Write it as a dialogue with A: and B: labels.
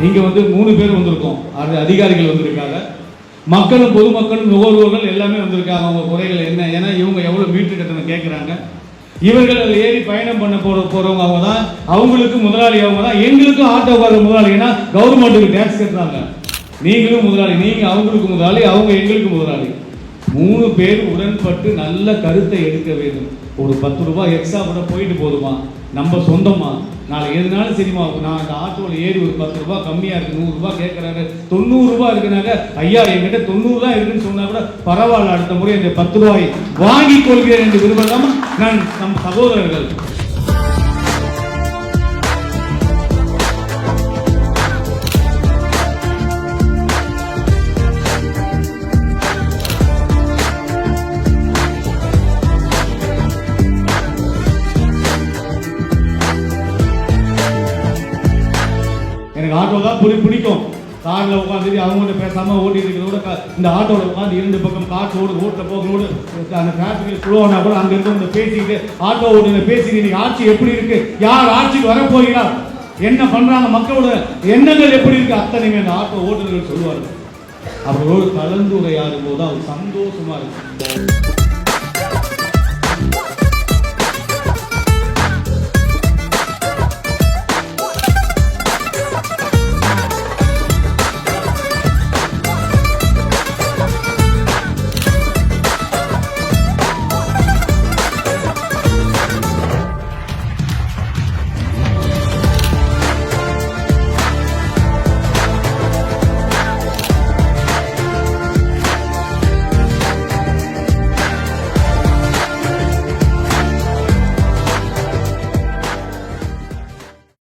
A: இங்கே வந்து 3 பேர் வந்திருக்கோம், அதிகாரிகள் வந்திருக்காங்க, மக்களும் பொதுமக்களும் நுகர்வோர்கள் எல்லாமே வந்திருக்காங்க. அவங்க குறைகள் என்ன, ஏன்னா இவங்க எவ்வளோ மீட்டர் கட்டணம் கேட்குறாங்க, இவர்கள் ஏறி பயணம் பண்ண போகிறவங்க அவங்க தான், அவங்களுக்கு முதலாளி அவங்க தான், எங்களுக்கும் ஆட்டோக்காரர் முதலாளி, ஏன்னா கவர்மெண்ட்டுக்கு டேக்ஸ் கட்டுறாங்க. நீங்களும் முதலாளி, நீங்கள் அவங்களுக்கு முதலாளி, அவங்க எங்களுக்கு முதலாளி. 3 பேர் உடன்பட்டு நல்ல கருத்தை எடுக்க வேண்டும். ஒரு 10 ரூபாய் எக்ஸ்ட்ரா கூட போயிட்டு போதுமா, நம்ம சொந்தமா, நாளை எதுனாலும் சரிமா, நான் அந்த ஆட்டோவில் ஏறி ஒரு 10 ரூபாய் கம்மியாக இருக்குது, 100 ரூபாய் கேட்குறாங்க, 90 ரூபாய் இருக்குனாக்க, ஐயா என்கிட்ட 90 தான் இருக்குன்னு சொன்னால் கூட பரவாயில்ல, அடுத்த முறை இந்த 10 ரூபாய் வாங்கிக் கொள்கிறேன் என்று விரும்பலாமா நான் நம் சகோதரர்கள். எனக்கு ஆட்டோ தான் பிடிக்கும். காரில் உட்காந்துட்டு அவங்கள்ட்ட பேசாமல் ஓட்டி இருக்கிறத இந்த ஆட்டோவில் உட்காந்து 2 பக்கம் காற்று ரோட்டில் போகிறோடு அந்த டிராஃபிக்கில் ஸ்லோனா கூட அங்கே இருக்க பேசிக்கிட்டு ஆட்டோ ஓட்டுங்க பேசிக்கிட்டு இன்னைக்கு ஆட்சி எப்படி இருக்கு, யார் ஆட்சிக்கு வரப்போகிறார், என்ன பண்ணுறாங்க, மக்களோட எண்ணங்கள் எப்படி இருக்கு, அத்தனையுமே அந்த ஆட்டோ ஓட்டுநர்கள் சொல்லுவார்கள். அவரோடு கலந்துரையாடும் போது அவர் சந்தோஷமா இருக்கு.